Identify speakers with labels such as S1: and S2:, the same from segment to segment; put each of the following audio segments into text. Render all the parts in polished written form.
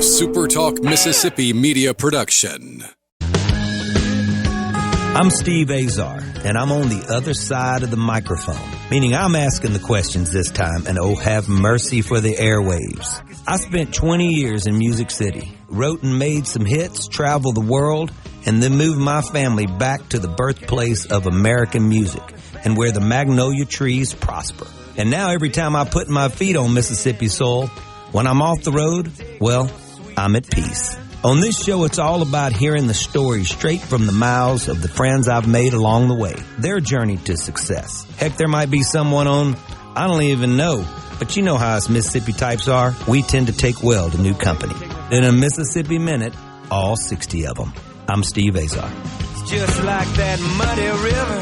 S1: SuperTalk Mississippi media production.
S2: I'm Steve Azar, and I'm on the other side of the microphone, meaning I'm asking the questions this time, and oh, have mercy for the airwaves. I spent 20 years in Music City, wrote and made some hits, traveled the world, and then moved my family back to the birthplace of American music and where the magnolia trees prosper. And now every time I put my feet on Mississippi soil, when I'm off the road, well, I'm at peace. On this show, it's all about hearing the stories straight from the mouths of the friends I've made along the way, their journey to success. Heck, there might be someone on, I don't even know, but you know how us Mississippi types are. We tend to take well to new company. In a Mississippi Minute, all 60 of them. I'm Steve Azar.
S3: It's just like that muddy river,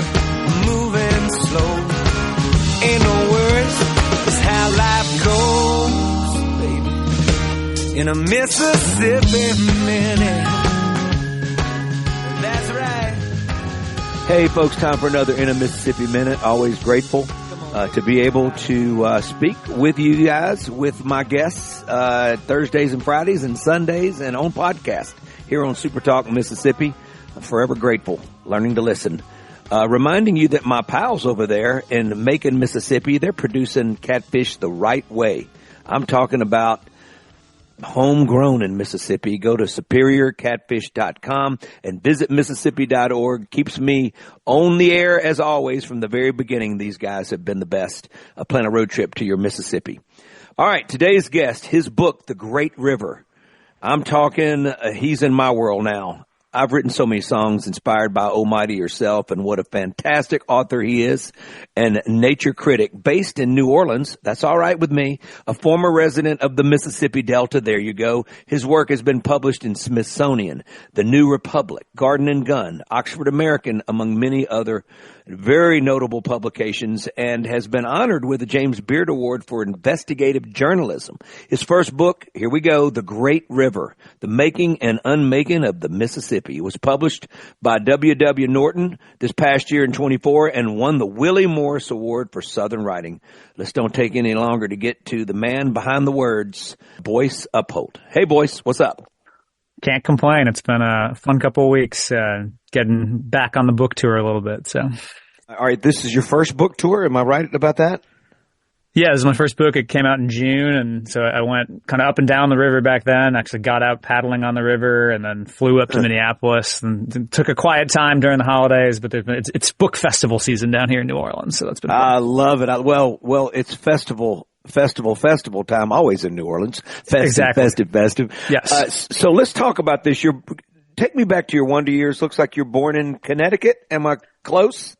S3: moving slow. Ain't no words, it's how life goes, baby. In a Mississippi Minute. That's right.
S4: Hey, folks, time for another In a Mississippi Minute. Always grateful to be able to speak with you guys, with my guests, Thursdays and Fridays and Sundays and on podcast here on SuperTalk Mississippi. I'm forever grateful, learning to listen. Reminding you that my pals over there in Making, Mississippi, they're producing catfish the right way. I'm talking about homegrown in Mississippi. Go to superiorcatfish.com and visit Mississippi.org. Keeps me on the air as always from the very beginning. These guys have been the best. Plan a road trip to your Mississippi. All right, today's guest, his book, The Great River. I'm talking, he's in my world now. I've written so many songs inspired by Almighty Yourself, and what a fantastic author he is, and nature critic based in New Orleans. That's all right with me. A former resident of the Mississippi Delta. There you go. His work has been published in Smithsonian, The New Republic, Garden and Gun, Oxford American, among many other very notable publications, and has been honored with the James Beard Award for investigative journalism. His first book, here we go, The Great River, The Making and Unmaking of the Mississippi. It was published by W.W. Norton this past year in 24 and won the Willie Morris Award for Southern Writing. Let's don't take any longer to get to the man behind the words, Boyce Upholt. Hey, Boyce, what's up?
S5: Can't complain. It's been a fun couple of weeks getting back on the book tour a little bit. So,
S4: all right, this is your first book tour. Am I right about that?
S5: Yeah, this is my first book. It came out in June, and so I went kind of up and down the river back then. Actually got out paddling on the river and then flew up to Minneapolis and took a quiet time during the holidays. But it's book festival season down here in New Orleans, so that's been fun.
S4: I love it. Well, it's festival time, always in New Orleans. Festive.
S5: Yes.
S4: So let's talk about this. Take me back to your wonder years. Looks like you're born in Connecticut. Am I close?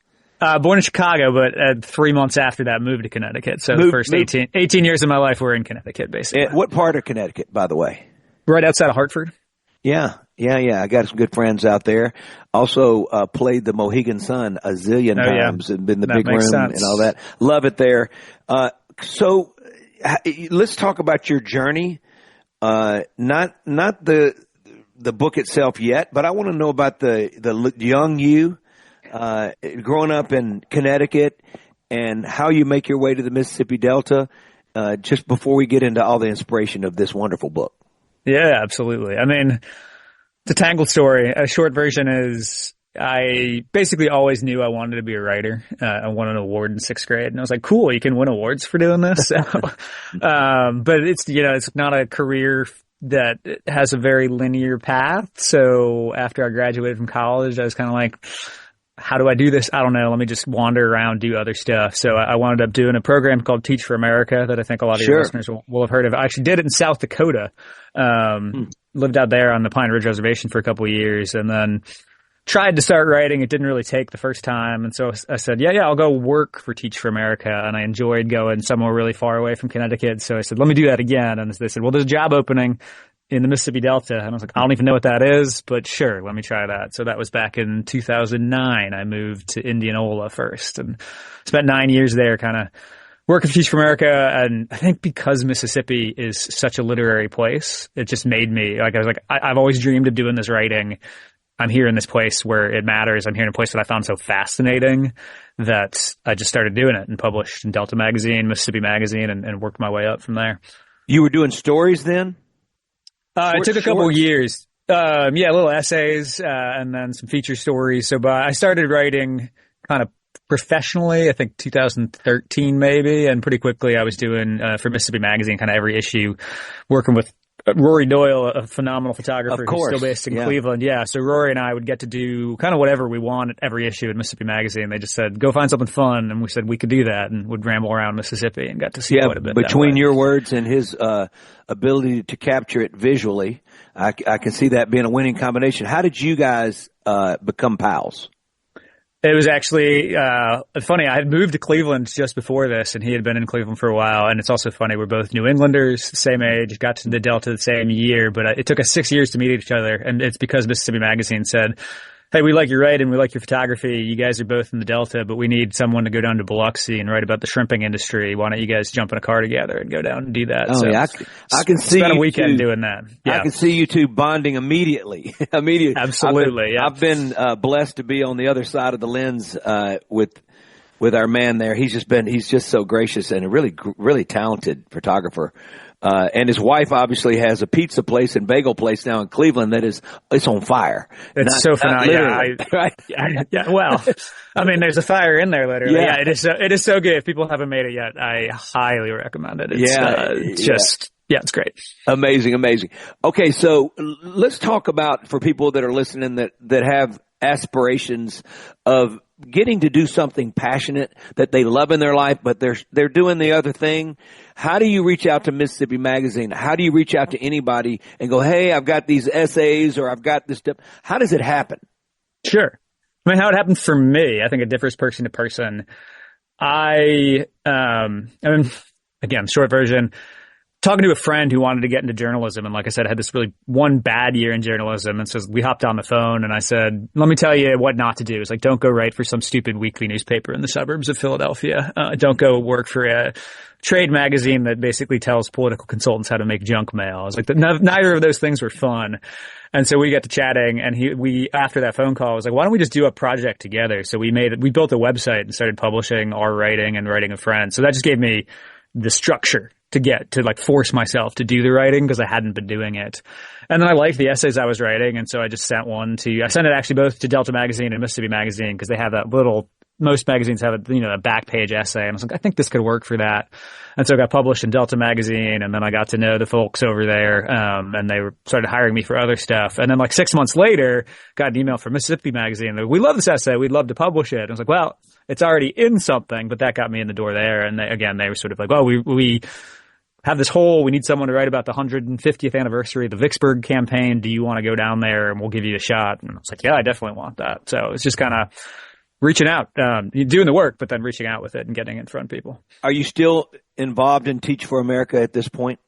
S5: Born in Chicago, but 3 months after that, moved to Connecticut. So the first 18 years of my life were in Connecticut, basically.
S4: And what part of Connecticut, by the way?
S5: Right outside of Hartford.
S4: Yeah. I got some good friends out there. Also played the Mohegan Sun a zillion times and been in the big room and all that. Love it there. So let's talk about your journey. Not the book itself yet, but I want to know about the young you. Growing up in Connecticut and how you make your way to the Mississippi Delta, just before we get into all the inspiration of this wonderful book.
S5: Yeah, absolutely. I mean, it's a tangled story. A short version is I basically always knew I wanted to be a writer. I won an award in 6th grade, and I was like, cool, you can win awards for doing this. So, but it's not a career that has a very linear path. So after I graduated from college, I was kind of like, how do I do this? I don't know. Let me just wander around, do other stuff. So I wound up doing a program called Teach for America that I think a lot of your listeners will have heard of. I actually did it in South Dakota. Lived out there on the Pine Ridge Reservation for a couple of years, and then tried to start writing. It didn't really take the first time. And so I said, yeah, I'll go work for Teach for America. And I enjoyed going somewhere really far away from Connecticut. So I said, let me do that again. And they said, well, there's a job opening in the Mississippi Delta. And I was like, I don't even know what that is, but sure, let me try that. So that was back in 2009. I moved to Indianola first and spent 9 years there kind of working for Teach for America. And I think because Mississippi is such a literary place, it just made me like, I was like, I've always dreamed of doing this writing. I'm here in this place where it matters. I'm here in a place that I found so fascinating that I just started doing it and published in Delta Magazine, Mississippi Magazine, and worked my way up from there.
S4: You were doing stories then?
S5: It took a couple years. Little essays, and then some feature stories. So, I started writing kind of professionally, I think 2013 maybe, and pretty quickly I was doing, for Mississippi Magazine, kind of every issue, working with Rory Doyle, a phenomenal photographer who's still based in Cleveland. Yeah. So Rory and I would get to do kind of whatever we want at every issue in Mississippi Magazine. They just said, go find something fun. And we said we could do that, and would ramble around Mississippi and got to see quite a bit.
S4: Between your words and his, ability to capture it visually, I can see that being a winning combination. How did you guys, become pals?
S5: It was actually funny. I had moved to Cleveland just before this, and he had been in Cleveland for a while. And it's also funny, we're both New Englanders, same age, got to the Delta the same year, but it took us 6 years to meet each other. And it's because Mississippi Magazine said, hey, we like your writing, we like your photography. You guys are both in the Delta, but we need someone to go down to Biloxi and write about the shrimping industry. Why don't you guys jump in a car together and go down and do that?
S4: Oh, yeah, I can see
S5: spent a weekend doing that. Yeah.
S4: I can see you two bonding immediately.
S5: Absolutely.
S4: I've been blessed to be on the other side of the lens with our man there. He's just so gracious and a really talented photographer. And his wife obviously has a pizza place and bagel place now in Cleveland it's on fire.
S5: It's so phenomenal. Yeah. Well, I mean, there's a fire in there literally. Yeah. It is so good. If people haven't made it yet, I highly recommend it. It's great.
S4: Amazing. Okay. So let's talk about, for people that are listening that have aspirations of getting to do something passionate that they love in their life, but they're doing the other thing. How do you reach out to Mississippi Magazine? How do you reach out to anybody and go, hey, I've got these essays or I've got this stuff? How does it happen?
S5: Sure. I mean, how it happened for me, I think it differs person to person. I mean, again, short version, talking to a friend who wanted to get into journalism. And like I said, I had this really one bad year in journalism. And so we hopped on the phone and I said, let me tell you what not to do. It's like, don't go write for some stupid weekly newspaper in the suburbs of Philadelphia. Don't go work for a trade magazine that basically tells political consultants how to make junk mail. I was like, neither of those things were fun. And so we got to chatting, and after that phone call, I was like, why don't we just do a project together? So we built a website and started publishing our writing and writing a friend. So that just gave me the structure to like force myself to do the writing because I hadn't been doing it. And then I liked the essays I was writing. And so I just sent I sent it actually both to Delta Magazine and Mississippi Magazine because they have that most magazines have a back page essay. And I was like, I think this could work for that. And so I got published in Delta Magazine, and then I got to know the folks over there. And they started hiring me for other stuff. And then like 6 months later, got an email from Mississippi Magazine. We love this essay. We'd love to publish it. And I was like, well, it's already in something, but that got me in the door there. And they were sort of like, well, we have this we need someone to write about the 150th anniversary of the Vicksburg campaign. Do you want to go down there and we'll give you a shot? And I was like, yeah, I definitely want that. So it's just kind of reaching out, doing the work, but then reaching out with it and getting in front of people.
S4: Are you still involved in Teach for America at this point?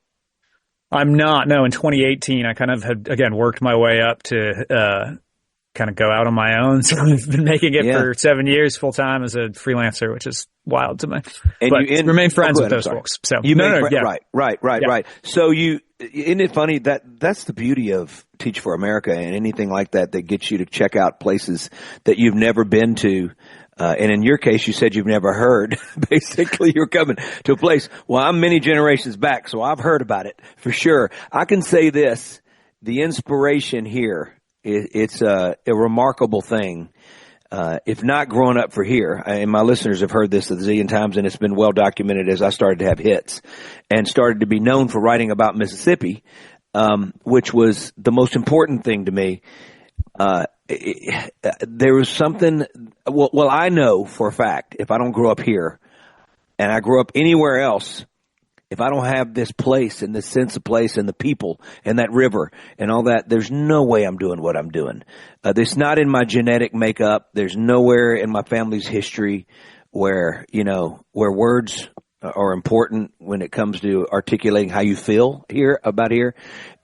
S5: I'm not. No, in 2018, I kind of had, again, worked my way up to kind of go out on my own. So I've been making it for 7 years full time as a freelancer, which is wild to me. And but you remain friends with those folks. So
S4: Right. So isn't it funny that's the beauty of Teach for America and anything like that gets you to check out places that you've never been to. And in your case, you said you've never heard. Basically, you're coming to a place. Well, I'm many generations back, so I've heard about it for sure. I can say this, the inspiration here, it's a remarkable thing. If not growing up for here, and my listeners have heard this a zillion times, and it's been well documented as I started to have hits and started to be known for writing about Mississippi, which was the most important thing to me. There was something, well, I know for a fact, if I don't grow up here and I grow up anywhere else, if I don't have this place and this sense of place and the people and that river and all that, there's no way I'm doing what I'm doing. It's not in my genetic makeup. There's nowhere in my family's history where words are important when it comes to articulating how you feel about here.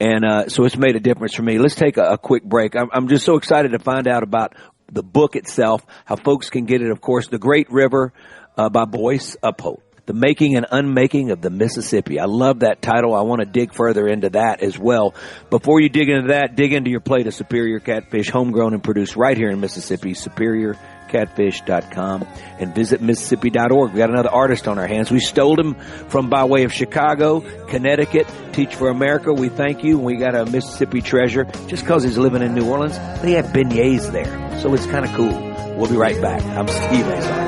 S4: And so it's made a difference for me. Let's take a quick break. I'm just so excited to find out about the book itself, how folks can get it. Of course, The Great River by Boyce Upholt. The Making and Unmaking of the Mississippi. I love that title. I want to dig further into that as well. Before you dig into that, dig into your plate of superior catfish, homegrown and produced right here in Mississippi, Superior superiorcatfish.com, and visit Mississippi.org. We got another artist on our hands. We stole him from by way of Chicago, Connecticut, Teach for America. We thank you. We got a Mississippi treasure just because he's living in New Orleans. They have beignets there, so it's kind of cool. We'll be right back. I'm Steve Azar.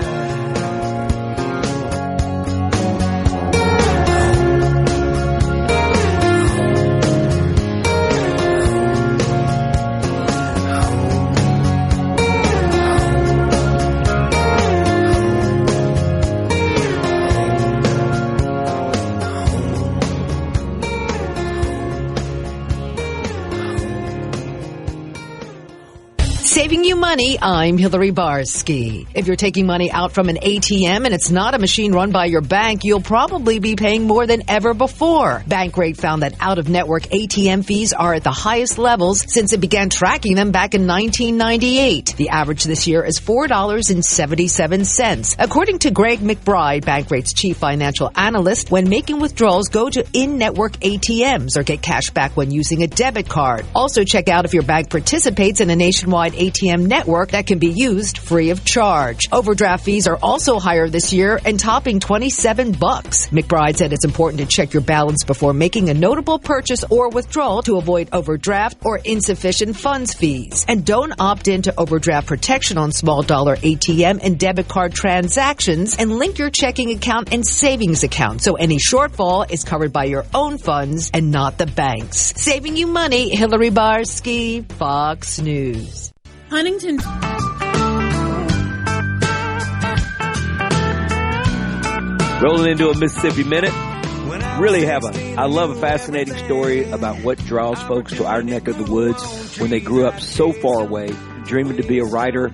S6: Saving you money, I'm Hillary Barsky. If you're taking money out from an ATM and it's not a machine run by your bank, you'll probably be paying more than ever before. Bankrate found that out-of-network ATM fees are at the highest levels since it began tracking them back in 1998. The average this year is $4.77. According to Greg McBride, Bankrate's chief financial analyst, when making withdrawals, go to in-network ATMs or get cash back when using a debit card. Also check out if your bank participates in a nationwide ATM network that can be used free of charge. Overdraft fees are also higher this year and topping $27. McBride said it's important to check your balance before making a notable purchase or withdrawal to avoid overdraft or insufficient funds fees. And don't opt into overdraft protection on small dollar ATM and debit card transactions, and link your checking account and savings account so any shortfall is covered by your own funds and not the bank's. Saving you money, Hillary Barsky, Fox News.
S7: Huntington.
S4: Rolling into a Mississippi Minute. I love a fascinating story about what draws folks to our neck of the woods when they grew up so far away, dreaming to be a writer.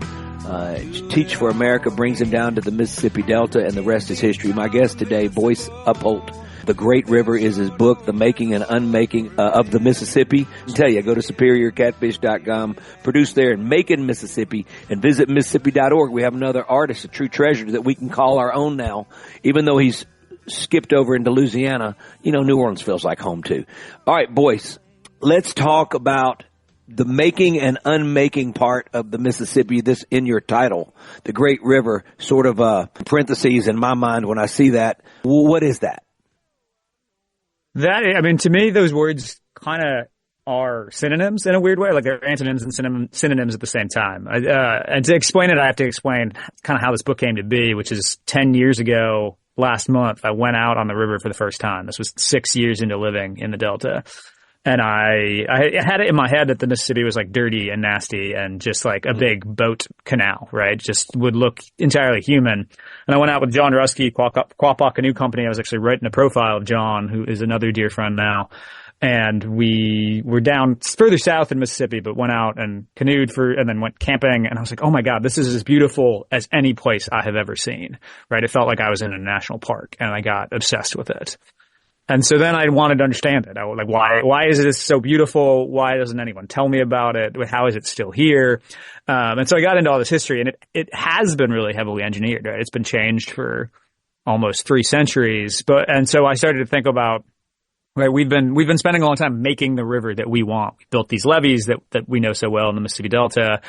S4: Teach for America brings them down to the Mississippi Delta, and the rest is history. My guest today, Boyce Upholt. The Great River is his book, The Making and Unmaking of the Mississippi. I tell you, go to SuperiorCatfish.com, produced there in Macon, Mississippi, and visit Mississippi.org. We have another artist, a true treasure that we can call our own now, even though he's skipped over into Louisiana. You know, New Orleans feels like home too. All right, Boyce, let's talk about the making and unmaking part of the Mississippi. This in your title, the Great River, sort of parentheses in my mind when I see that. What is that?
S5: To me, those words kind of are synonyms in a weird way. Like they're antonyms and synonyms at the same time. And to explain it, I have to explain kind of how this book came to be, which is 10 years ago. Last month, I went out on the river for the first time. This was 6 years into living in the Delta. And I had it in my head that the Mississippi was like dirty and nasty and just like a big boat canal, right? Just would look entirely human. And I went out with John Rusky, Quapaw Canoe Company. I was actually writing a profile of John, who is another dear friend now. And we were down further south in Mississippi, but went out and canoed and then went camping. And I was like, oh my God, this is as beautiful as any place I have ever seen, right? It felt like I was in a national park, and I got obsessed with it. And so then I wanted to understand it. I was like, why is this so beautiful? Why doesn't anyone tell me about it? How is it still here? And so I got into all this history, and it has been really heavily engineered, right? It's been changed for almost 3 centuries. And so I started to think about, right, we've been spending a long time making the river that we want. We built these levees that we know so well in the Mississippi Delta,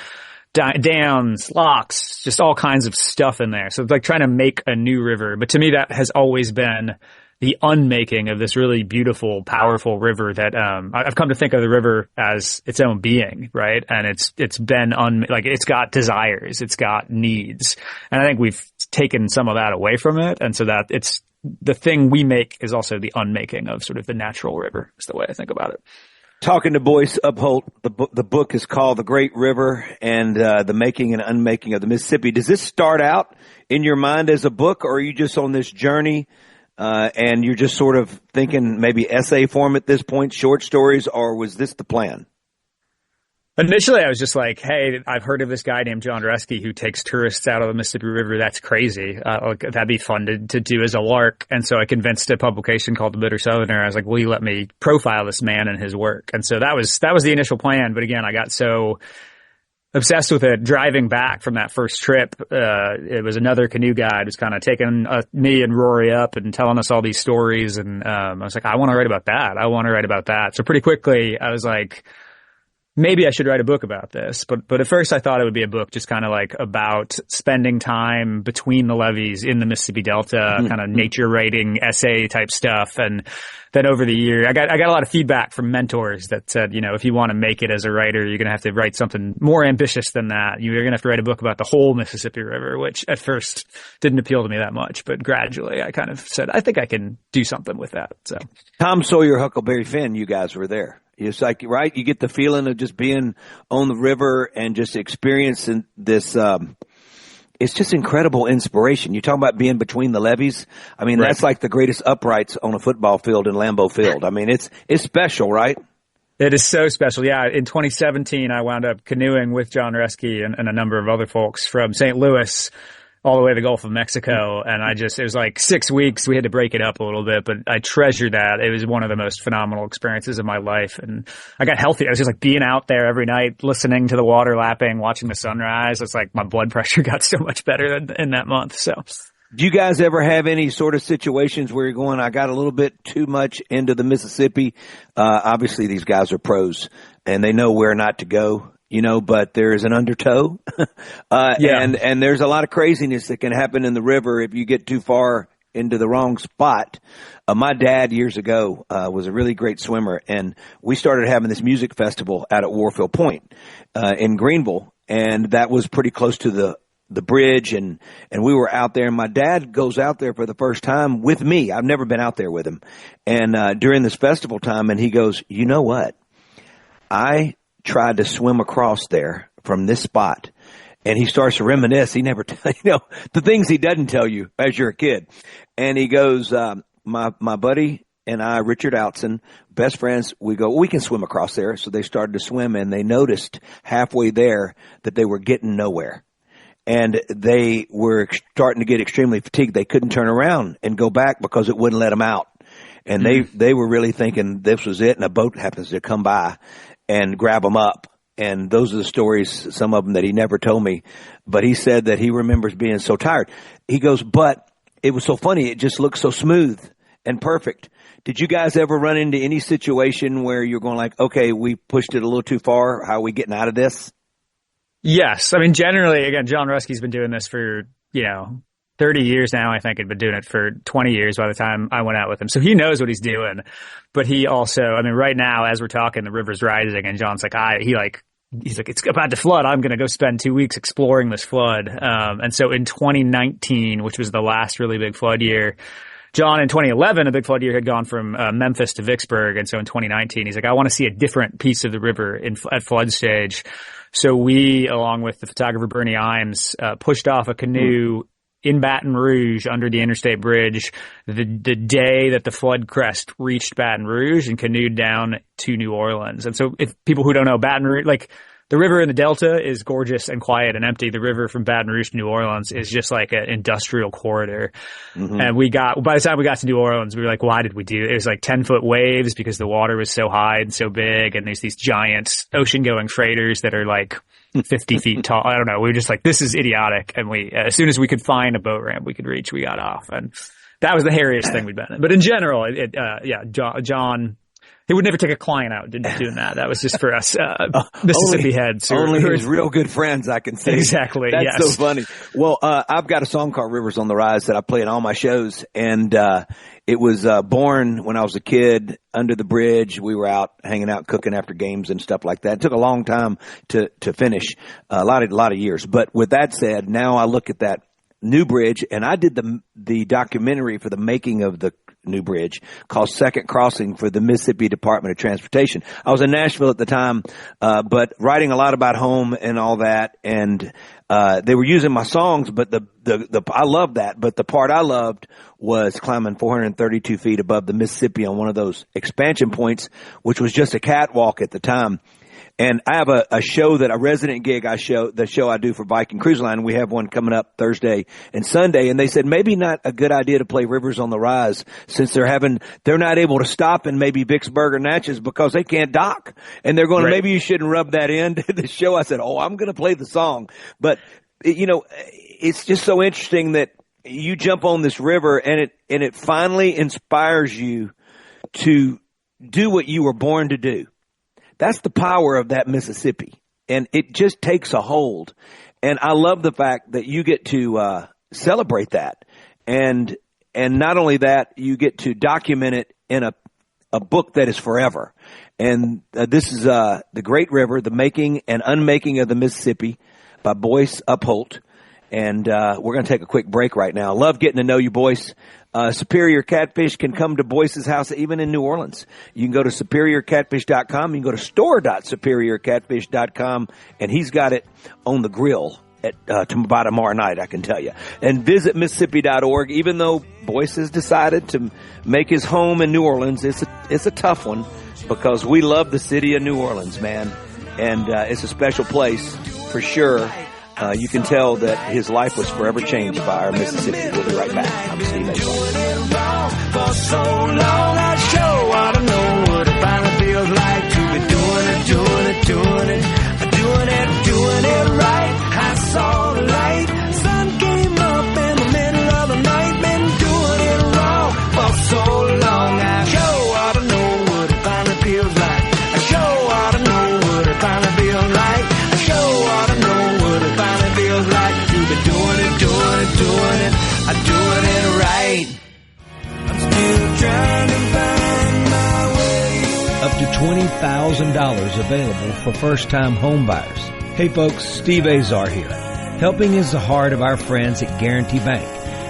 S5: dams, locks, just all kinds of stuff in there. So it's like trying to make a new river. But to me, that has always been the unmaking of this really beautiful, powerful river that, I've come to think of the river as its own being, right? And it's been it's got desires, it's got needs. And I think we've taken some of that away from it. And so that it's the thing we make is also the unmaking of sort of the natural river, is the way I think about it.
S4: Talking to Boyce Upholt, the book is called The Great River and the Making and Unmaking of the Mississippi. Does this start out in your mind as a book, or are you just on this journey and you're just sort of thinking maybe essay form at this point, short stories, or was this the plan?
S5: Initially, I was just like, hey, I've heard of this guy named John Rusky who takes tourists out of the Mississippi River. That's crazy. That'd be fun to do as a lark. And so I convinced a publication called The Bitter Southerner. I was like, will you let me profile this man and his work? And so that was the initial plan. But again, I got so obsessed with it driving back from that first trip. It was another canoe guide who's kind of taking me and Rory up and telling us all these stories. And I was like, I want to write about that. I want to write about that. So pretty quickly, I was like, maybe I should write a book about this. But at first I thought it would be a book just kind of like about spending time between the levees in the Mississippi Delta, kind of nature writing essay type stuff. And then over the year, I got a lot of feedback from mentors that said, if you want to make it as a writer, you're going to have to write something more ambitious than that. You're going to have to write a book about the whole Mississippi River, which at first didn't appeal to me that much. But gradually I kind of said, I think I can do something with that. So
S4: Tom Sawyer, Huckleberry Finn, you guys were there. It's like, right? You get the feeling of just being on the river and just experiencing this, it's just incredible inspiration. You talk about being between the levees. I mean, That's like the greatest uprights on a football field in Lambeau Field. I mean, it's special, right?
S5: It is so special. Yeah. In 2017, I wound up canoeing with John Reske and a number of other folks from St. Louis all the way to the Gulf of Mexico. And it was like 6 weeks. We had to break it up a little bit, but I treasure that. It was one of the most phenomenal experiences of my life. And I got healthy. I was just like being out there every night, listening to the water lapping, watching the sunrise. It's like my blood pressure got so much better in that month. So
S4: do you guys ever have any sort of situations where you're going, I got a little bit too much into the Mississippi? Obviously these guys are pros and they know where not to go. But there's an undertow. And there's a lot of craziness that can happen in the river if you get too far into the wrong spot. My dad years ago, was a really great swimmer, and we started having this music festival out at Warfield Point, in Greenville. And that was pretty close to the bridge. And we were out there, and my dad goes out there for the first time with me. I've never been out there with him. And, during this festival time, and he goes, you know what? I tried to swim across there from this spot, and he starts to reminisce. He never, the things he doesn't tell you as you're a kid. And he goes, my buddy and I, Richard Outson, best friends, we go, we can swim across there. So they started to swim, and they noticed halfway there that they were getting nowhere. And they were starting to get extremely fatigued. They couldn't turn around and go back because it wouldn't let them out. And they were really thinking this was it, and a boat happens to come by and grab them up. And those are the stories, some of them that he never told me. But he said that he remembers being so tired. He goes, but it was so funny. It just looked so smooth and perfect. Did you guys ever run into any situation where you're going like, okay, we pushed it a little too far? How are we getting out of this?
S5: Yes. I mean, generally, again, John Rusky's been doing this for, 30 years now. I think he'd been doing it for 20 years by the time I went out with him. So he knows what he's doing. But he also, right now, as we're talking, the river's rising, and John's like, he's like, it's about to flood. I'm going to go spend 2 weeks exploring this flood. And so in 2019, which was the last really big flood year, John, in 2011, a big flood year, had gone from Memphis to Vicksburg. And so in 2019, he's like, I want to see a different piece of the river at flood stage. So we, along with the photographer Bernie Imes, pushed off a canoe in Baton Rouge under the interstate bridge the day that the flood crest reached Baton Rouge, and canoed down to New Orleans. And so if people who don't know, Baton Rouge, like the river in the Delta is gorgeous and quiet and empty. The river from Baton Rouge to New Orleans is just like an industrial corridor. Mm-hmm. And by the time we got to New Orleans, we were like, why did we do it? It was like 10-foot waves because the water was so high and so big. And there's these giant ocean going freighters that are like 50 feet tall. I don't know. We were just like, this is idiotic. And as soon as we could find a boat ramp we could reach, we got off. And that was the hairiest thing we'd been in. But in general, John, he would never take a client out doing that. That was just for us, Mississippi heads.
S4: Only his real good friends, I can see.
S5: Exactly.
S4: That's so funny. Well, I've got a song called Rivers on the Rise that I play in all my shows. And, it was, born when I was a kid under the bridge. We were out hanging out, cooking after games and stuff like that. It took a long time to finish, a lot of years. But with that said, now I look at that new bridge, and I did the documentary for the making of the new bridge called Second Crossing for the Mississippi Department of Transportation. I was in Nashville at the time, but writing a lot about home and all that. And, they were using my songs, but I loved that. But the part I loved was climbing 432 feet above the Mississippi on one of those expansion points, which was just a catwalk at the time. And I have a show a resident gig the show I do for Viking Cruise Line. We have one coming up Thursday and Sunday. And they said maybe not a good idea to play Rivers on the Rise since they're not able to stop in maybe Vicksburg or Natchez because they can't dock. And they're going, right. Maybe you shouldn't rub that into the show. I said, I'm going to play the song. But, it's just so interesting that you jump on this river and it finally inspires you to do what you were born to do. That's the power of that Mississippi. And it just takes a hold. And I love the fact that you get to celebrate that. And not only that, you get to document it in a book that is forever. And this is The Great River, The Making and Unmaking of the Mississippi by Boyce Upholt. And we're going to take a quick break right now. Love getting to know you, Boyce. Superior Catfish can come to Boyce's house even in New Orleans. You can go to superiorcatfish.com. You can go to store.superiorcatfish.com, and he's got it on the grill by tomorrow night, I can tell you. And visit Mississippi.org. Even though Boyce has decided to make his home in New Orleans, it's a tough one because we love the city of New Orleans, man. And it's a special place for sure. You can tell that his life was forever changed by our Mississippi. We'll be right back. I'm Steve Azar.
S3: For so long, I sure ought to know what it finally feels like to be doing it right. I saw the light, sun came up in the middle of the night, been doing it wrong for so long. I sure ought to know what it finally feels like. I sure ought to know what it finally feels like. I sure ought to know what it finally feels like to be doing it right. I'm still trying to find my way.
S2: Up to $20,000 available for first-time home buyers. Hey folks, Steve Azar here. Helping is the heart of our friends at Guarantee Bank.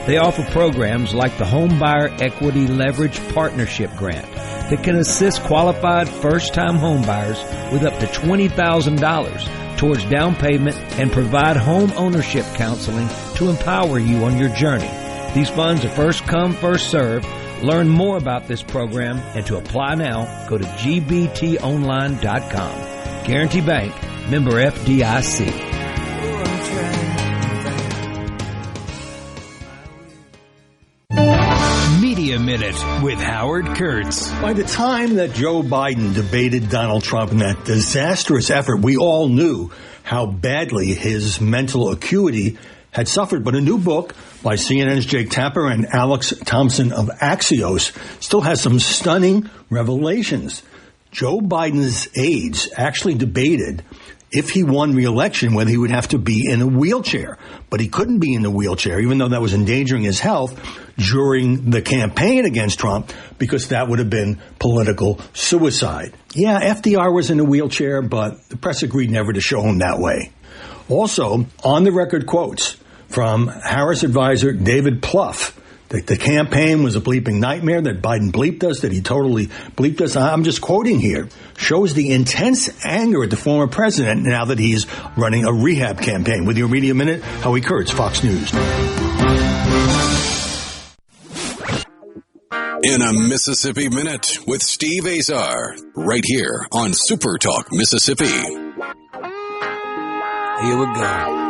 S2: They offer programs like the Home Buyer Equity Leverage Partnership Grant that can assist qualified first-time home buyers with up to $20,000 towards down payment and provide home ownership counseling to empower you on your journey. These funds are first come, first served. Learn more about this program and to apply now, go to gbtonline.com. Guarantee Bank, member FDIC.
S7: Media Minute with Howard Kurtz.
S8: By the time that Joe Biden debated Donald Trump in that disastrous effort, we all knew how badly his mental acuity had suffered. But a new book by CNN's Jake Tapper and Alex Thompson of Axios still has some stunning revelations. Joe Biden's aides actually debated if he won re-election whether he would have to be in a wheelchair. But he couldn't be in the wheelchair, even though that was endangering his health during the campaign against Trump, because that would have been political suicide. Yeah, FDR was in a wheelchair, but the press agreed never to show him that way. Also, on-the-record quotes from Harris advisor David Plouffe that the campaign was a bleeping nightmare, that Biden bleeped us, that he totally bleeped us. I'm just quoting here. Shows the intense anger at the former president now that he's running a rehab campaign. With your Media Minute, Howie Kurtz, Fox News.
S1: In a Mississippi Minute with Steve Azar, right here on SuperTalk Mississippi.
S2: Here we go.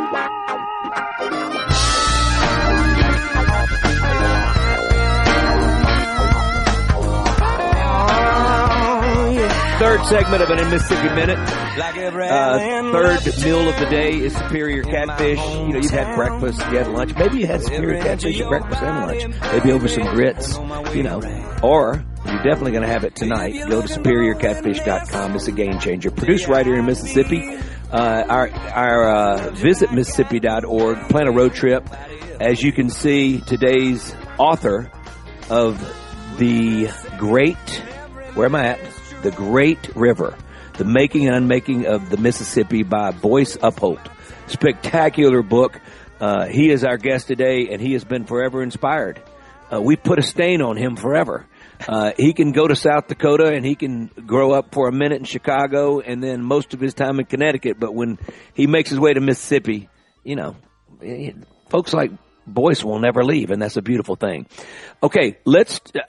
S4: Third segment of an Mississippi Minute. Third meal of the day is Superior Catfish. You know, you've had breakfast, you had lunch. Maybe you had Superior Catfish at breakfast and lunch. Maybe over some grits, you know. Or you're definitely going to have it tonight. Go to superiorcatfish.com. It's a game changer. Produced right here in Mississippi. Our visit Mississippi.org. Plan a road trip. As you can see, today's author of The Great, where am I at? The Great River, The Making and Unmaking of the Mississippi by Boyce Upholt. Spectacular book. He is our guest today, and he has been forever inspired. We put a stain on him forever. He can go to South Dakota, and he can grow up for a minute in Chicago, and then most of his time in Connecticut. But when he makes his way to Mississippi, you know, folks like Boyce will never leave, and that's a beautiful thing. Okay,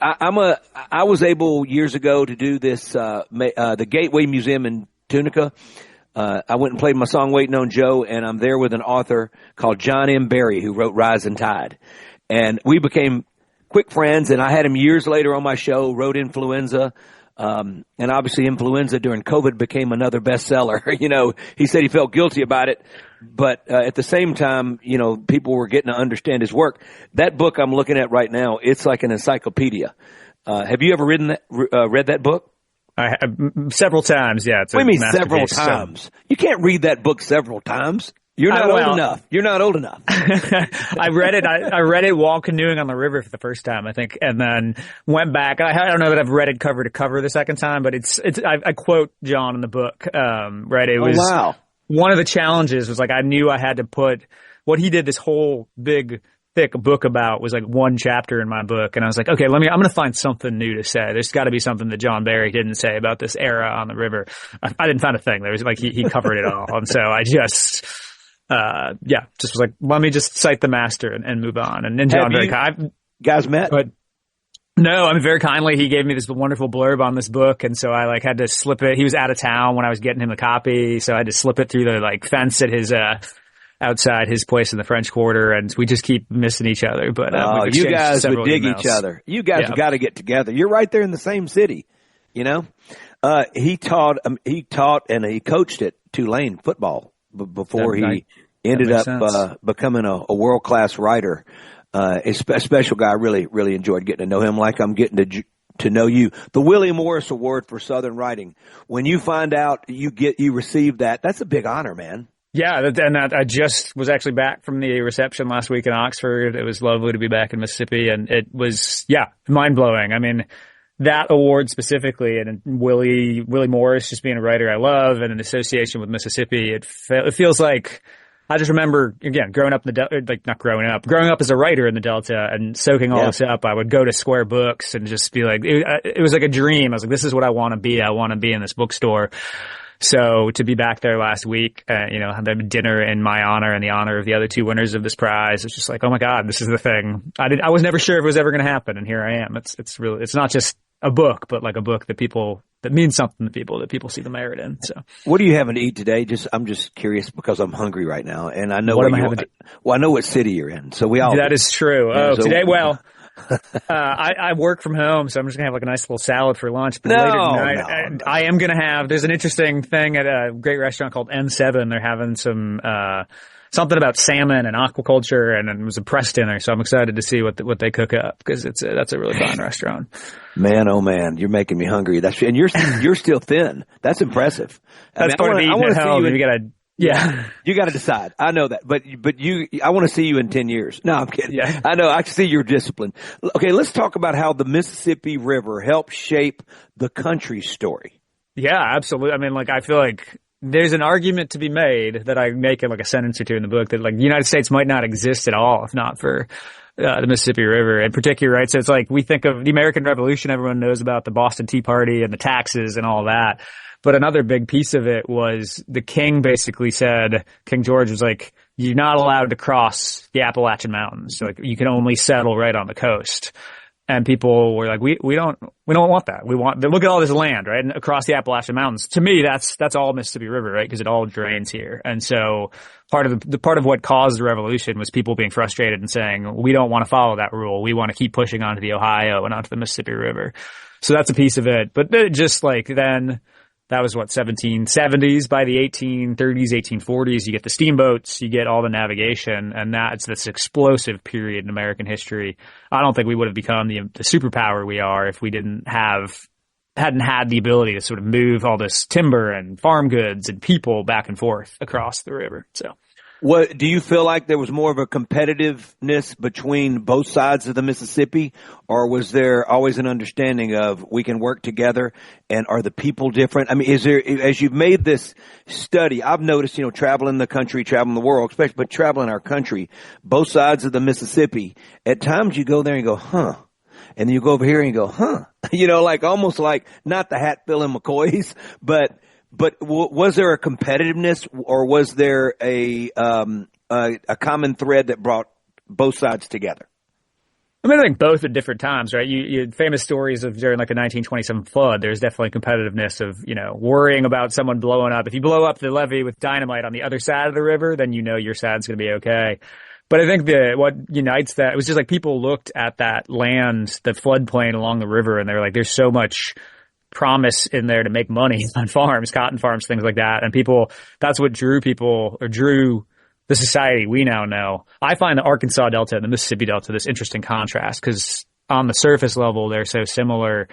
S4: I was able years ago to do this, the Gateway Museum in Tunica. I went and played my song Waiting on Joe, and I'm there with an author called John M. Barry, who wrote Rising Tide. And we became quick friends, and I had him years later on my show, wrote Influenza. And obviously Influenza during COVID became another bestseller. You know, he said he felt guilty about it. But at the same time, you know, people were getting to understand his work. That book I'm looking at right now, it's like an encyclopedia. Have you ever read that book?
S5: Several times, yeah.
S4: What do you mean several times? You can't read that book several times. You're not old enough. You're not old enough.
S5: I read it. I read it while canoeing on the river for the first time, I think, and then went back. I don't know that I've read it cover to cover the second time, but I quote John in the book. Right. It was one of the challenges was like I knew I had to put what he did. This whole big, thick book about was like one chapter in my book, and I was like, okay, I'm going to find something new to say. There's got to be something that John Barry didn't say about this era on the river. I didn't find a thing. There was like he covered it all, and so I just was like, let me just cite the master and move on. And John very
S4: guys met?
S5: But no, I mean, very kindly, he gave me this wonderful blurb on this book. And so I like had to slip it. He was out of town when I was getting him a copy. So I had to slip it through the like fence at his, outside his place in the French Quarter. And we just keep missing each other. But,
S4: you guys would dig each other. You guys have got to get together. You're right there in the same city, you know? He taught and he coached at Tulane football before he ended up becoming a world-class writer. A special guy. I really enjoyed getting to know him like I'm getting to know you. The Willie Morris Award for Southern Writing. When you find out you received that, that's a big honor, man.
S5: Yeah, and I just was actually back from the reception last week in Oxford. It was lovely to be back in Mississippi, and it was, mind-blowing. I mean, that award specifically, and Willie Morris just being a writer I love and an association with Mississippi, it feels like I just remember, again, growing up in the Delta, like not growing up as a writer in the Delta and soaking all this up. I would go to Square Books and just be like, it was like a dream. I was like, this is what I want to be. I want to be in this bookstore. So to be back there last week, have dinner in my honor and the honor of the other two winners of this prize, it's just like, oh my God, this is the thing. I was never sure if it was ever going to happen. And here I am. It's really, it's not just a book, but like a book that means something to people, that people see the merit in. So,
S4: what are you having to eat today? I'm just curious because I'm hungry right now, and I know I know what city you're in. So
S5: that is true. Today, I work from home, so I'm just gonna have like a nice little salad for lunch. But later tonight, I am gonna have. There's an interesting thing at a great restaurant called N7. They're having some something about salmon and aquaculture, and it was a press dinner. So I'm excited to see what they cook up because that's a really fun restaurant.
S4: Man, oh man, you're making me hungry. And you're still thin. That's impressive.
S5: That's part of eating at home.
S4: You got to decide. I know that, but I want to see you in 10 years. No, I'm kidding. Yeah. I know. I see your discipline. Okay, let's talk about how the Mississippi River helped shape the country's story.
S5: Yeah, absolutely. I mean, like I feel like there's an argument to be made that I make in like a sentence or two in the book that like the United States might not exist at all if not for the Mississippi River in particular, right? So it's like we think of the American Revolution, everyone knows about the Boston Tea Party and the taxes and all that. But another big piece of it was the king basically said, King George was like, you're not allowed to cross the Appalachian Mountains. So like you can only settle right on the coast. And people were like, we don't want that. Look at all this land, right? And across the Appalachian Mountains. To me, that's all Mississippi River, right? Because it all drains here. And so part of what caused the revolution was people being frustrated and saying, we don't want to follow that rule. We want to keep pushing onto the Ohio and onto the Mississippi River. So that's a piece of it. But just like then, that was 1770s. By the 1830s, 1840s, you get the steamboats, you get all the navigation, and that's this explosive period in American history. I don't think we would have become the superpower we are if we hadn't had the ability to sort of move all this timber and farm goods and people back and forth across the river. So,
S4: what do you feel like there was more of a competitiveness between both sides of the Mississippi, or was there always an understanding of we can work together, and are the people different? I mean, is there, as you've made this study, I've noticed, traveling the country, traveling the world, especially, but traveling our country, both sides of the Mississippi, at times you go there and you go, huh? And then you go over here and you go, huh? Like almost like not the Hatfield McCoys, but was there a competitiveness, or was there a common thread that brought both sides together?
S5: I mean, I think both at different times, right? You had famous stories of during like the 1927 flood. There's definitely competitiveness of, worrying about someone blowing up. If you blow up the levee with dynamite on the other side of the river, then your side's going to be okay. But I think what unites that, it was just like people looked at that land, the floodplain along the river, and they were like, there's so much promise in there to make money on farms, cotton farms, things like that. And that's what drew the society we now know. I find the Arkansas Delta and the Mississippi Delta this interesting contrast because on the surface level, they're so similar,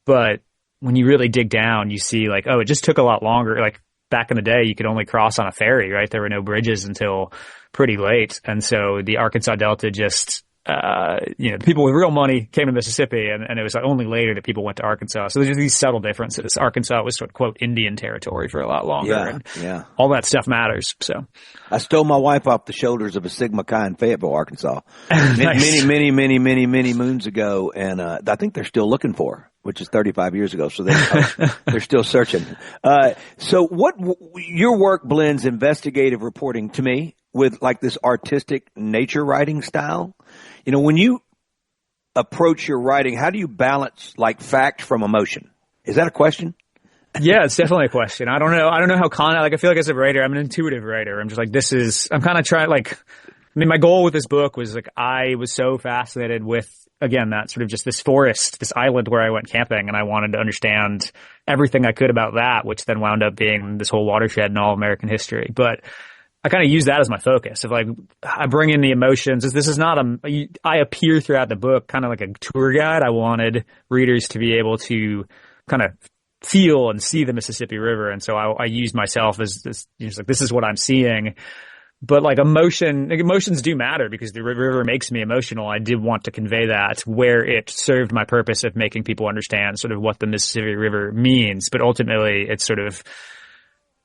S5: but when you really dig down, you see like, oh, it just took a lot longer. Like back in the day, you could only cross on a ferry, right? There were no bridges until pretty late. And so the Arkansas Delta just, the people with real money came to Mississippi, and it was only later that people went to Arkansas. So there's these subtle differences. Arkansas was sort of, quote, Indian territory for a lot longer.
S4: Yeah.
S5: All that stuff matters. So
S4: I stole my wife off the shoulders of a Sigma Chi in Fayetteville, Arkansas,
S5: Nice.
S4: many moons ago. And, I think they're still looking for her, which is 35 years ago. So they're still searching. So your work blends investigative reporting to me with like this artistic nature writing style. When you approach your writing, how do you balance like fact from emotion? Is that a question?
S5: Yeah, it's definitely a question. I don't know how I feel like as a writer, I'm an intuitive writer. I'm just like, I'm kind of trying my goal with this book was like, I was so fascinated with, again, that sort of just this forest, this island where I went camping, and I wanted to understand everything I could about that, which then wound up being this whole watershed in all American history. But I kind of use that as my focus of like, I bring in the emotions. This is not I appear throughout the book kind of like a tour guide. I wanted readers to be able to kind of feel and see the Mississippi River. And so I used myself as this, this is what I'm seeing. But like emotions do matter because the river makes me emotional. I did want to convey that where it served my purpose of making people understand sort of what the Mississippi River means. But ultimately it's sort of,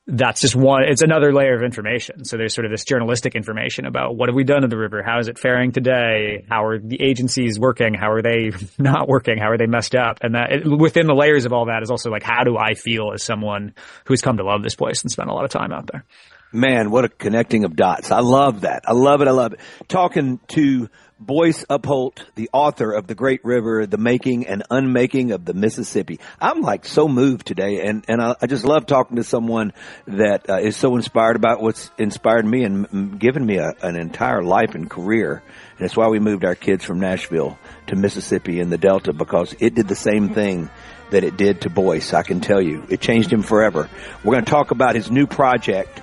S5: that's just it's another layer of information. So there's sort of this journalistic information about what have we done to the river? How is it faring today? How are the agencies working? How are they not working? How are they messed up? And within the layers of all that is also like, how do I feel as someone who's come to love this place and spent a lot of time out there?
S4: Man, what a connecting of dots. I love that. I love it. Talking to Boyce Upholt, the author of The Great River, The Making and Unmaking of the Mississippi. I'm like so moved today, and I just love talking to someone that is so inspired about what's inspired me and given me an entire life and career. And it's why we moved our kids from Nashville to Mississippi in the Delta, because it did the same thing that it did to Boyce. I can tell you, it changed him forever. We're going to talk about his new project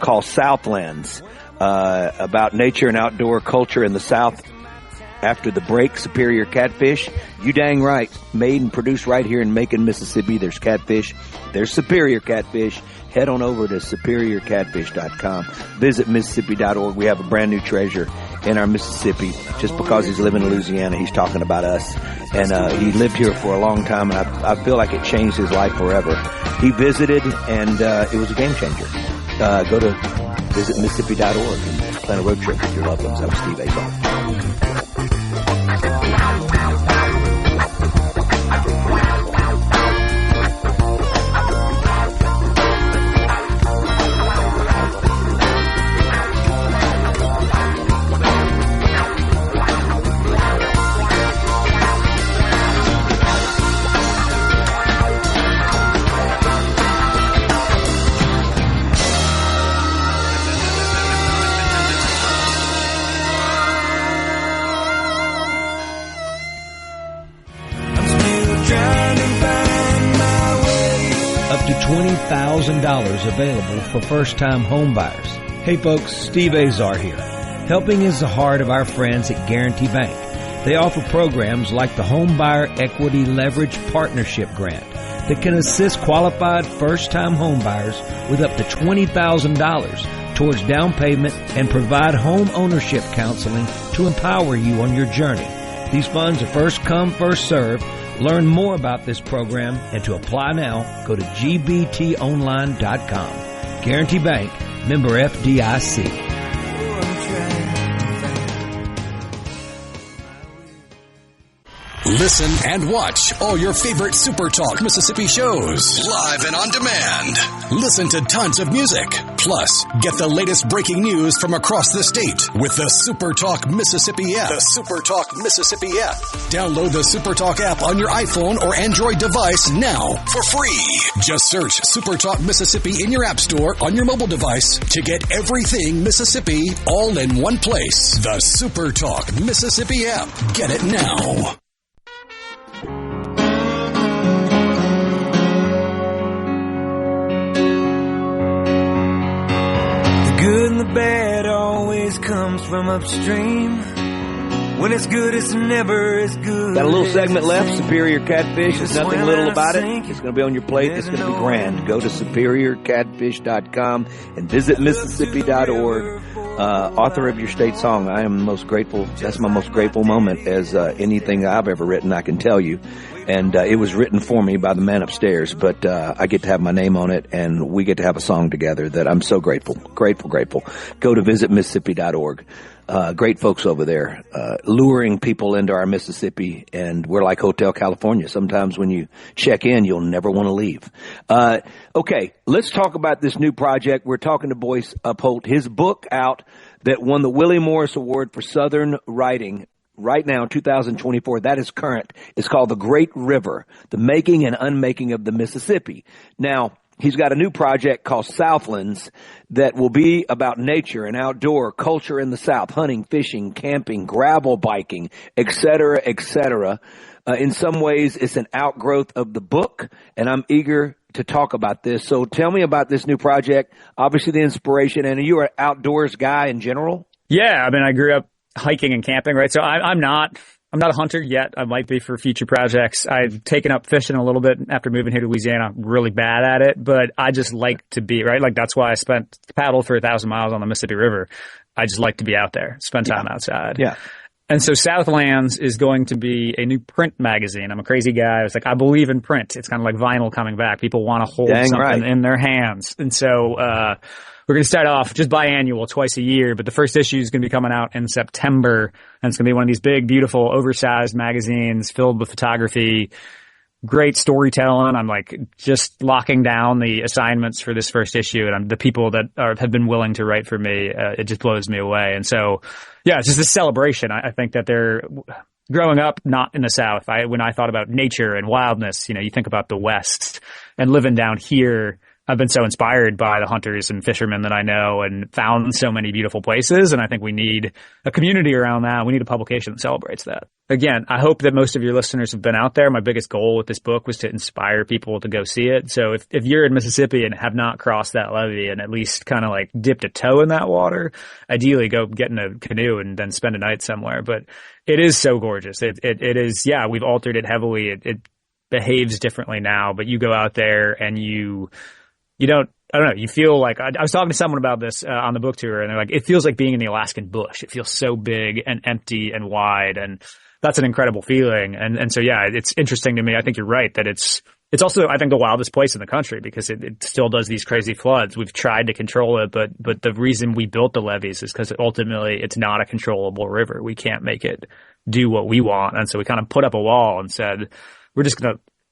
S4: called Southlands, about nature and outdoor culture in the South after the break. Superior Catfish. You dang right. Made and produced right here in Macon, Mississippi. There's catfish. There's Superior Catfish. Head on over to superiorcatfish.com. Visit Mississippi.org. We have a brand new treasure in our Mississippi. Just because he's living in Louisiana, he's talking about us. And he lived here for a long time, and I feel like it changed his life forever. He visited, and it was a game changer. Go to visit Mississippi.org and plan a road trip with your loved ones. I'm Steve Azar.
S2: $20,000 available for first-time home buyers. Hey folks, Steve Azar here. Helping is the heart of our friends at Guarantee Bank. They offer programs like the Home Buyer Equity Leverage Partnership Grant that can assist qualified first-time home buyers with up to $20,000 towards down payment and provide home ownership counseling to empower you on your journey. These funds are first come, first served. Learn more about this program and to apply now, go to gbtonline.com. Guarantee Bank, member FDIC.
S1: Listen and watch all your favorite SuperTalk Mississippi shows live and on demand. Listen to tons of music. Plus, get the latest breaking news from across the state with the SuperTalk Mississippi app. The SuperTalk Mississippi app. Download the SuperTalk app on your iPhone or Android device now for free. Just search SuperTalk Mississippi in your app store on your mobile device to get everything Mississippi all in one place. The SuperTalk Mississippi app. Get it now.
S3: Good and the bad always comes from upstream. When it's good, it's never as good.
S4: Got a little segment left. Superior Catfish. There's nothing little about it. It's going to be on your plate. It's going to be grand. Go to superiorcatfish.com and visit Mississippi.org. Author of your state song. I am most grateful. That's my most grateful moment as anything I've ever written, I can tell you. And it was written for me by the man upstairs, but I get to have my name on it, and we get to have a song together that I'm so grateful. Grateful. Go to visit Mississippi.org. Great folks over there, luring people into our Mississippi, and we're like Hotel California. Sometimes when you check in, you'll never want to leave. Okay, let's talk about this new project. We're talking to Boyce Upholt. His book out that won the Willie Morris Award for Southern Writing right now, 2024. That is current. It's called The Great River, The Making and Unmaking of the Mississippi. Now, he's got a new project called Southlands that will be about nature and outdoor culture in the South, hunting, fishing, camping, gravel biking, et cetera, et cetera. In some ways, it's an outgrowth of the book, and I'm eager to talk about this. So tell me about this new project, obviously the inspiration, and are you an outdoors guy in general?
S5: Yeah, I mean, I grew up hiking and camping, right? So I'm not a hunter yet. I might be for future projects. I've taken up fishing a little bit after moving here to Louisiana. I'm really bad at it, but I just like to be, right? Like that's why I paddled for 1,000 miles on the Mississippi River. I just like to be out there, spend time outside.
S4: Yeah.
S5: And so Southlands is going to be a new print magazine. I'm a crazy guy. I was like, I believe in print. It's kind of like vinyl coming back. People want to hold something in their hands. And so, we're going to start off just biannual, twice a year, but the first issue is going to be coming out in September, and it's going to be one of these big, beautiful, oversized magazines filled with photography, great storytelling. I'm like just locking down the assignments for this first issue, and the people that have been willing to write for me, it just blows me away. And so, yeah, it's just a celebration. I think that they're growing up not in the South. When I thought about nature and wildness, you think about the West, and living down here, I've been so inspired by the hunters and fishermen that I know and found so many beautiful places. And I think we need a community around that. We need a publication that celebrates that. Again, I hope that most of your listeners have been out there. My biggest goal with this book was to inspire people to go see it. So if you're in Mississippi and have not crossed that levee and at least kind of like dipped a toe in that water, ideally go get in a canoe and then spend a night somewhere. But it is so gorgeous. It is, yeah, we've altered it heavily. It behaves differently now, but you go out there and you don't, I don't know, you feel like, I was talking to someone about this on the book tour, and they're like, it feels like being in the Alaskan bush. It feels so big and empty and wide, and that's an incredible feeling. And so, yeah, it's interesting to me. I think you're right that it's also, I think, the wildest place in the country because it still does these crazy floods. We've tried to control it, but the reason we built the levees is because ultimately it's not a controllable river. We can't make it do what we want. And so we kind of put up a wall and said,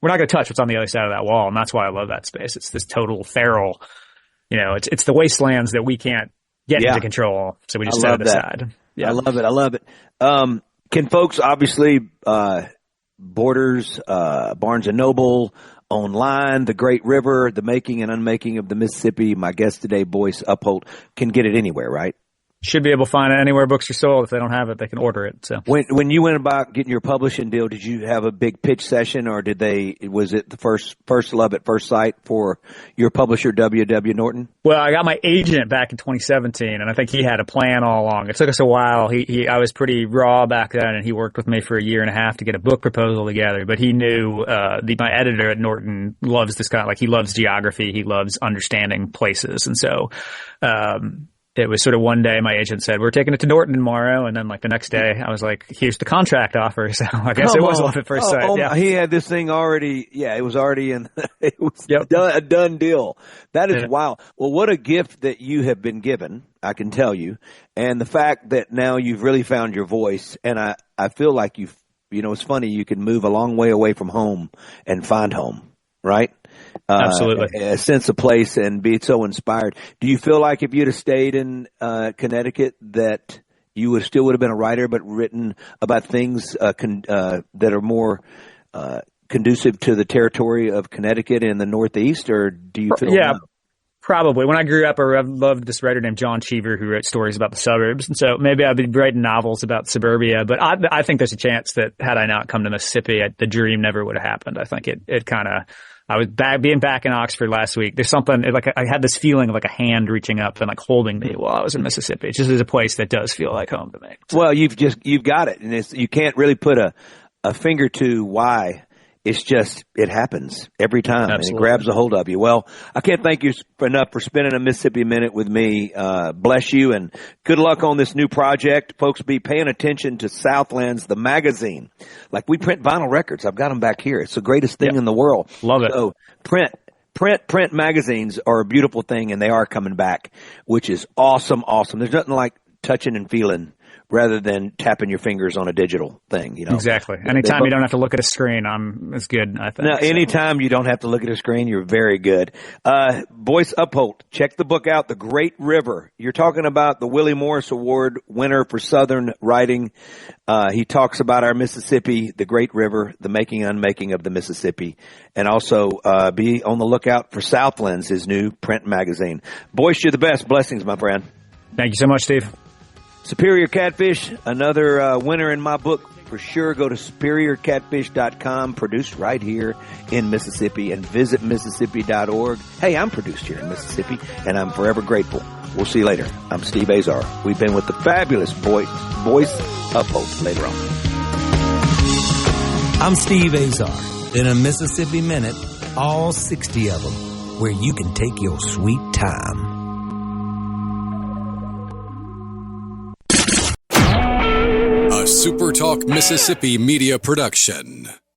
S5: we're not going to touch what's on the other side of that wall. And that's why I love that space. It's this total feral, it's the wastelands that we can't get into control. So we just set it aside. Yeah.
S4: I love it. Can folks obviously, Borders, Barnes and Noble, online, The Great River, The Making and Unmaking of the Mississippi, my guest today, Boyce Upholt, can get it anywhere, right?
S5: Should be able to find it anywhere books are sold. If they don't have it, they can order it. So
S4: when you went about getting your publishing deal, did you have a big pitch session, or was it the first love at first sight for your publisher, W.W. Norton?
S5: Well, I got my agent back in 2017, and I think he had a plan all along. It took us a while. I was pretty raw back then, and he worked with me for a year and a half to get a book proposal together. But he knew my editor at Norton loves this kind of, like, he loves geography, he loves understanding places, and so it was sort of one day my agent said, we're taking it to Norton tomorrow. And then like the next day I was like, here's the contract offer. So I guess it was love at first sight. Yeah.
S4: He had this thing already. Yeah, it was already it was a done deal. That is wild. Well, what a gift that you have been given, I can tell you. And the fact that now you've really found your voice. And I feel like it's funny. You can move a long way away from home and find home, right?
S5: Absolutely.
S4: A sense of place and be so inspired. Do you feel like if you'd have stayed in Connecticut that you would have been a writer but written about things that are more conducive to the territory of Connecticut in the Northeast, or do you feel
S5: Probably. When I grew up, I loved this writer named John Cheever who wrote stories about the suburbs. And so maybe I'd be writing novels about suburbia. But I think there's a chance that had I not come to Mississippi, the dream never would have happened. I think it kind of I was being back in Oxford last week. There's something like I had this feeling of like a hand reaching up and like holding me while I was in Mississippi. It just is a place that does feel like home to me.
S4: Well, you've got it, and you can't really put a finger to why. It's just, it happens every time.
S5: Absolutely.
S4: And it grabs a hold of you. Well, I can't thank you enough for spending a Mississippi Minute with me. Bless you and good luck on this new project. Folks, be paying attention to Southlands, the magazine. Like, we print vinyl records. I've got them back here. It's the greatest thing in the world.
S5: Love it.
S4: So print magazines are a beautiful thing, and they are coming back, which is awesome. There's nothing like touching and feeling rather than tapping your fingers on a digital thing, you know.
S5: Exactly. Anytime you don't have to look at a screen, it's good, I think.
S4: No, anytime you don't have to look at a screen, you're very good. Boyce Upholt, check the book out, The Great River. You're talking about the Willie Morris Award winner for Southern writing. He talks about our Mississippi, the Great River, the making and unmaking of the Mississippi, and also be on the lookout for Southlands, his new print magazine. Boyce, you're the best. Blessings, my friend.
S5: Thank you so much, Steve.
S4: Superior Catfish, another winner in my book for sure. Go to superiorcatfish.com, produced right here in Mississippi, and visit Mississippi.org. Hey, I'm produced here in Mississippi, and I'm forever grateful. We'll see you later. I'm Steve Azar. We've been with the fabulous Boyce Upholt. Later on.
S2: I'm Steve Azar. In a Mississippi Minute, all 60 of them, where you can take your sweet time.
S1: A SuperTalk Mississippi media production.